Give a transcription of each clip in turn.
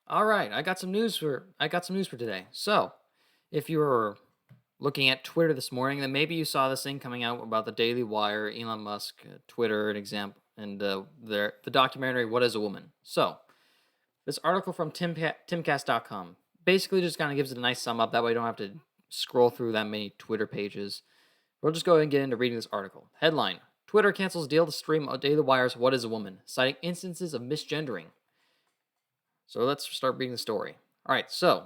All right, I got some news for today. So, if you were looking at Twitter this morning, then maybe you saw this thing coming out about the Daily Wire, Elon Musk, Twitter, an example, and the documentary "What Is a Woman." So, this article from timcast.com basically just kind of gives it a nice sum up. That way, you don't have to scroll through that many Twitter pages. We'll just go ahead and get into reading this article. Headline: Twitter cancels deal to stream Daily Wire's "What Is a Woman," citing instances of misgendering. So let's start reading the story. All right, so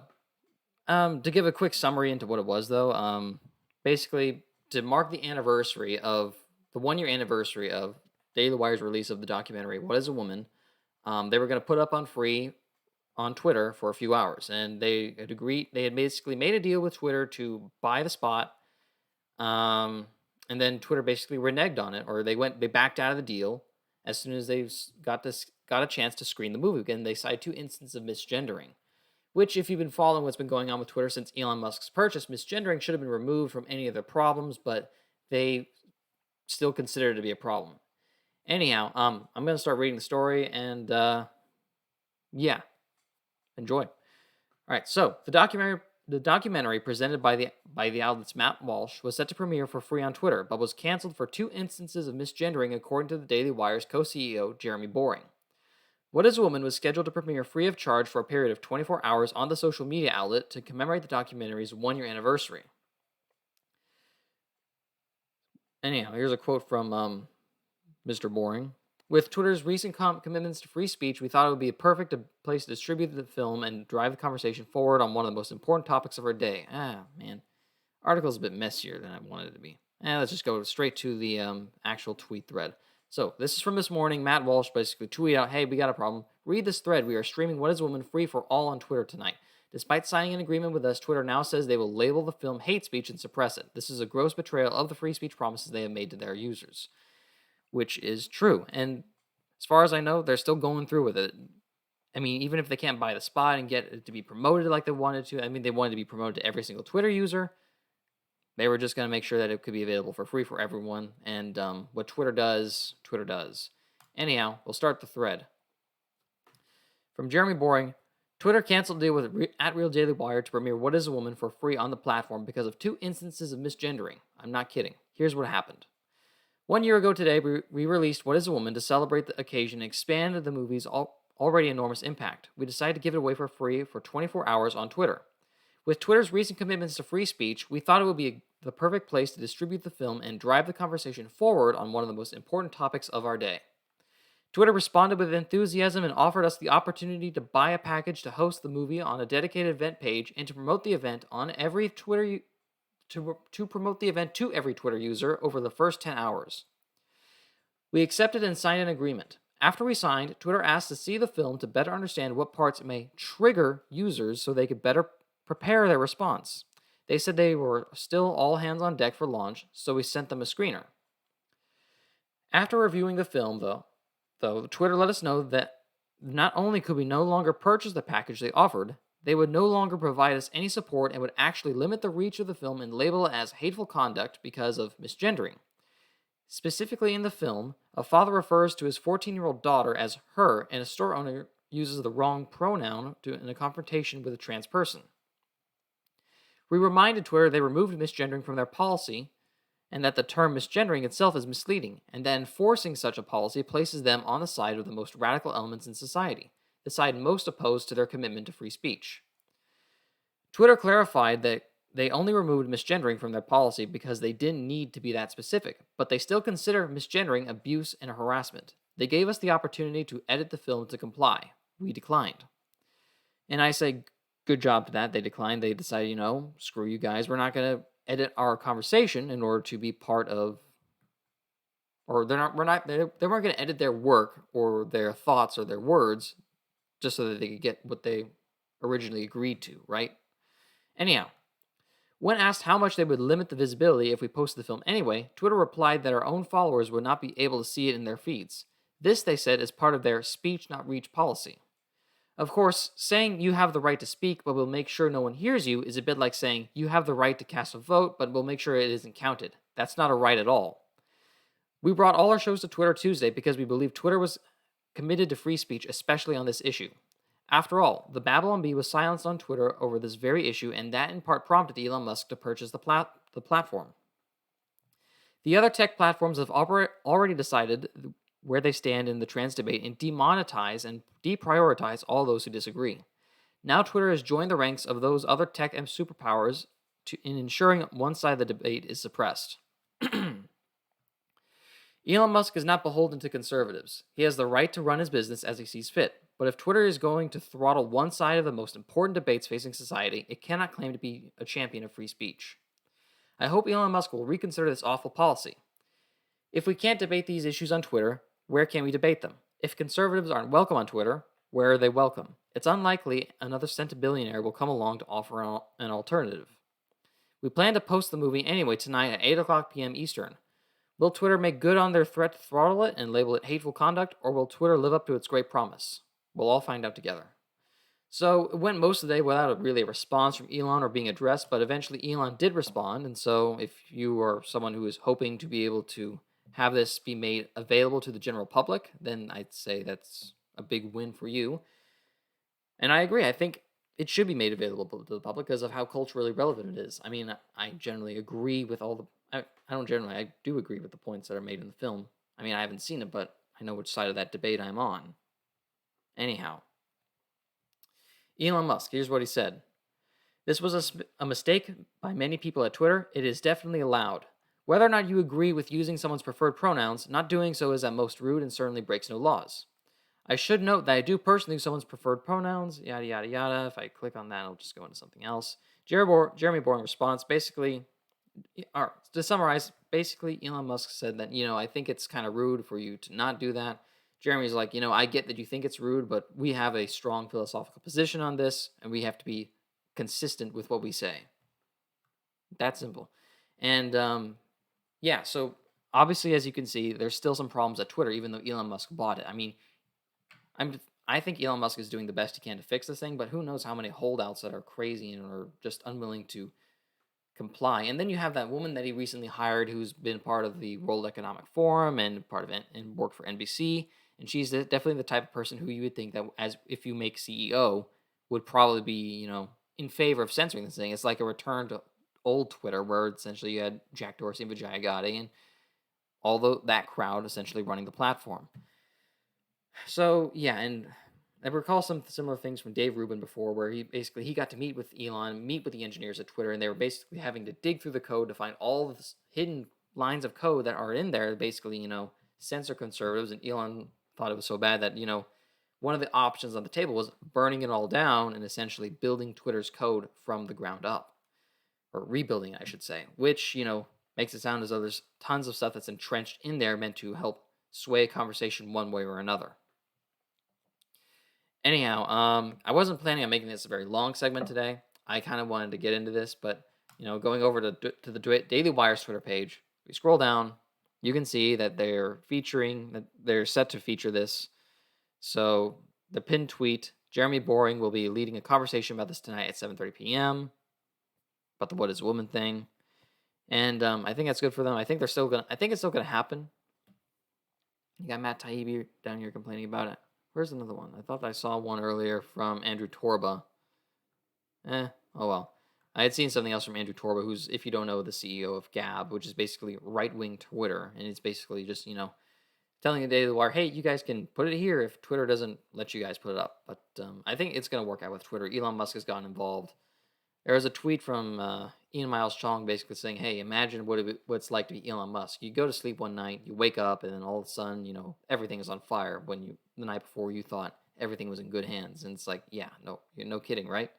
to give a quick summary into what it was, though, basically to mark the anniversary of the 1 year anniversary of Daily Wire's release of the documentary "What Is a Woman," they were going to put up on free on Twitter for a few hours, and they had agreed. They had basically made a deal with Twitter to buy the spot, um, and then Twitter basically reneged on it, or they backed out of the deal as soon as got a chance to screen the movie. Again, they cited two instances of misgendering, which, if you've been following what's been going on with Twitter since Elon Musk's purchase, misgendering should have been removed from any of their problems, but they still consider it to be a problem. Anyhow, I'm going to start reading the story, and yeah, enjoy. All right, so the documentary presented by the outlet's Matt Walsh was set to premiere for free on Twitter, but was canceled for two instances of misgendering, according to the Daily Wire's co-CEO Jeremy Boring. What Is a Woman was scheduled to premiere free of charge for a period of 24 hours on the social media outlet to commemorate the documentary's 1 year anniversary. Anyhow, here's a quote from Mr. Boring. With Twitter's recent commitments to free speech, we thought it would be a perfect place to distribute the film and drive the conversation forward on one of the most important topics of our day. Ah, man. Article's a bit messier than I wanted it to be. Let's just go straight to the actual tweet thread. So, this is from this morning. Matt Walsh basically tweeted out, "Hey, we got a problem. Read this thread. We are streaming What Is a Woman free for all on Twitter tonight. Despite signing an agreement with us, Twitter now says they will label the film hate speech and suppress it. This is a gross betrayal of the free speech promises they have made to their users," which is true. And as far as I know, they're still going through with it. I mean, even if they can't buy the spot and get it to be promoted like they wanted to, I mean, they wanted to be promoted to every single Twitter user. They were just going to make sure that it could be available for free for everyone. And what Twitter does, Twitter does. Anyhow, we'll start the thread. From Jeremy Boring, Twitter canceled a deal with @Real Daily Wire to premiere What Is a Woman for free on the platform because of two instances of misgendering. I'm not kidding. Here's what happened. 1 year ago today, we released What Is a Woman to celebrate the occasion and expand the movie's already enormous impact. We decided to give it away for free for 24 hours on Twitter. With Twitter's recent commitments to free speech, we thought it would be the perfect place to distribute the film and drive the conversation forward on one of the most important topics of our day. Twitter responded with enthusiasm and offered us the opportunity to buy a package to host the movie on a dedicated event page and to promote the event on every Twitter to promote the event to every Twitter user over the first 10 hours. We accepted and signed an agreement. After we signed, Twitter asked to see the film to better understand what parts may trigger users so they could better prepare their response. They said they were still all hands on deck for launch, so we sent them a screener. After reviewing the film, though, Twitter let us know that not only could we no longer purchase the package they offered, they would no longer provide us any support and would actually limit the reach of the film and label it as hateful conduct because of misgendering. Specifically in the film, a father refers to his 14-year-old daughter as her, and a store owner uses the wrong pronoun in a confrontation with a trans person. We reminded Twitter they removed misgendering from their policy, and that the term misgendering itself is misleading, and that enforcing such a policy places them on the side of the most radical elements in society, the side most opposed to their commitment to free speech. Twitter clarified that they only removed misgendering from their policy because they didn't need to be that specific, but they still consider misgendering abuse and harassment. They gave us the opportunity to edit the film to comply. We declined. And I say, good job to that. They declined. They decided, screw you guys. We're not going to edit our conversation in order to be part of, or they weren't going to edit their work or their thoughts or their words just so that they could get what they originally agreed to, right? Anyhow, when asked how much they would limit the visibility if we posted the film anyway, Twitter replied that our own followers would not be able to see it in their feeds. This, they said, is part of their speech not reach policy. Of course, saying you have the right to speak but we'll make sure no one hears you is a bit like saying you have the right to cast a vote but we'll make sure it isn't counted. That's not a right at all. We brought all our shows to Twitter Tuesday because we believe Twitter was committed to free speech, especially on this issue. After all, the Babylon Bee was silenced on Twitter over this very issue, and that in part prompted Elon Musk to purchase the platform. The other tech platforms have already decided where they stand in the trans debate and demonetize and deprioritize all those who disagree. Now Twitter has joined the ranks of those other tech and superpowers in ensuring one side of the debate is suppressed. Elon Musk is not beholden to conservatives. He has the right to run his business as he sees fit. But if Twitter is going to throttle one side of the most important debates facing society, it cannot claim to be a champion of free speech. I hope Elon Musk will reconsider this awful policy. If we can't debate these issues on Twitter, where can we debate them? If conservatives aren't welcome on Twitter, where are they welcome? It's unlikely another centibillionaire will come along to offer an alternative. We plan to post the movie anyway tonight at 8 o'clock p.m. Eastern. Will Twitter make good on their threat to throttle it and label it hateful conduct, or will Twitter live up to its great promise? We'll all find out together. So it went most of the day without really a response from Elon or being addressed, but eventually Elon did respond. And so if you are someone who is hoping to be able to have this be made available to the general public, then I'd say that's a big win for you. And I agree. I think it should be made available to the public because of how culturally relevant it is. I mean, I generally agree with all the. I do agree with the points that are made in the film. I mean, I haven't seen it, but I know which side of that debate I'm on. Anyhow, Elon Musk, here's what he said. This was a mistake by many people at Twitter. It is definitely allowed. Whether or not you agree with using someone's preferred pronouns, not doing so is at most rude and certainly breaks no laws. I should note that I do personally use someone's preferred pronouns, yada, yada, yada. If I click on that, it'll just go into something else. Jeremy Boring response, basically, to summarize, basically, Elon Musk said that, I think it's kind of rude for you to not do that. Jeremy's like, I get that you think it's rude, but we have a strong philosophical position on this, and we have to be consistent with what we say. That simple. And, yeah, so obviously, as you can see, there's still some problems at Twitter, even though Elon Musk bought it. I mean, I think Elon Musk is doing the best he can to fix this thing, but who knows how many holdouts that are crazy and are just unwilling to comply. And then you have that woman that he recently hired who's been part of the World Economic Forum and and worked for NBC. And she's definitely the type of person who you would think that, as if you make CEO, would probably be, in favor of censoring this thing. It's like a return to old Twitter where essentially you had Jack Dorsey and Vijaya Gadde and all that crowd essentially running the platform. So, yeah, and I recall some similar things from Dave Rubin before, where he got to meet with Elon, meet with the engineers at Twitter, and they were basically having to dig through the code to find all the hidden lines of code that are in there, basically, censor conservatives. And Elon thought it was so bad that, one of the options on the table was burning it all down and essentially building Twitter's code from the ground up, or rebuilding it, I should say, which, makes it sound as though there's tons of stuff that's entrenched in there meant to help sway a conversation one way or another. Anyhow, I wasn't planning on making this a very long segment today. I kind of wanted to get into this, but, going over to the Daily Wire's Twitter page, we scroll down, you can see that they're set to feature this. So the pinned tweet, Jeremy Boring will be leading a conversation about this tonight at 7:30 p.m. about the "what is a woman" thing, and I think that's good for them. I think it's still gonna happen. You got Matt Taibbi down here complaining about it. Where's another one? I thought I saw one earlier from Andrew Torba. Oh well. I had seen something else from Andrew Torba, who's, if you don't know, the CEO of Gab, which is basically right-wing Twitter, and it's basically just, telling the Daily Wire, hey, you guys can put it here if Twitter doesn't let you guys put it up. But I think it's going to work out with Twitter. Elon Musk has gotten involved. There was a tweet from Ian Miles Chong basically saying, hey, imagine what it's like to be Elon Musk. You go to sleep one night, you wake up, and then all of a sudden, everything is on fire when the night before you thought everything was in good hands. And it's like, yeah, no kidding, right?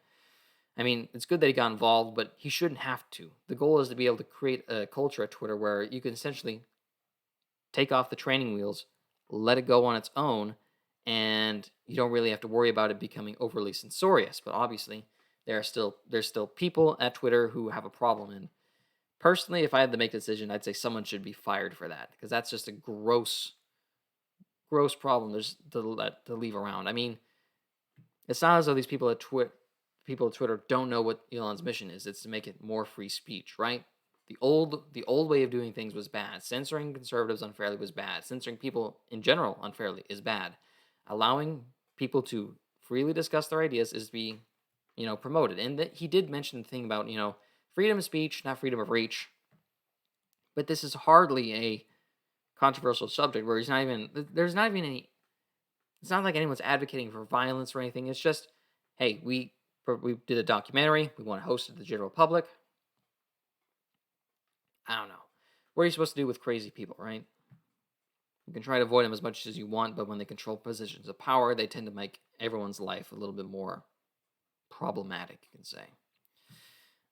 I mean, it's good that he got involved, but he shouldn't have to. The goal is to be able to create a culture at Twitter where you can essentially take off the training wheels, let it go on its own, and you don't really have to worry about it becoming overly censorious. But obviously, there's still people at Twitter who have a problem. And personally, if I had to make a decision, I'd say someone should be fired for that, because that's just a gross problem to leave around. I mean, it's not as though these people at Twitter don't know what Elon's mission is. It's to make it more free speech, right? The old way of doing things was bad. Censoring conservatives unfairly was bad. Censoring people in general unfairly is bad. Allowing people to freely discuss their ideas is to be, promoted. And that he did mention the thing about, freedom of speech, not freedom of reach. But this is hardly a controversial subject where there's not even any, it's not like anyone's advocating for violence or anything. It's just, hey, we did a documentary. We want to host it to the general public. I don't know. What are you supposed to do with crazy people, right? You can try to avoid them as much as you want, but when they control positions of power, they tend to make everyone's life a little bit more problematic, you can say.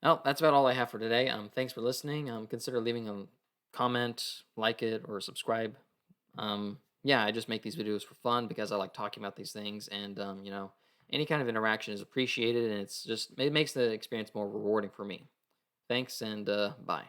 Well, that's about all I have for today. Thanks for listening. Consider leaving a comment, like it, or subscribe. Yeah, I just make these videos for fun because I like talking about these things, and any kind of interaction is appreciated, and it makes the experience more rewarding for me. Thanks, and bye.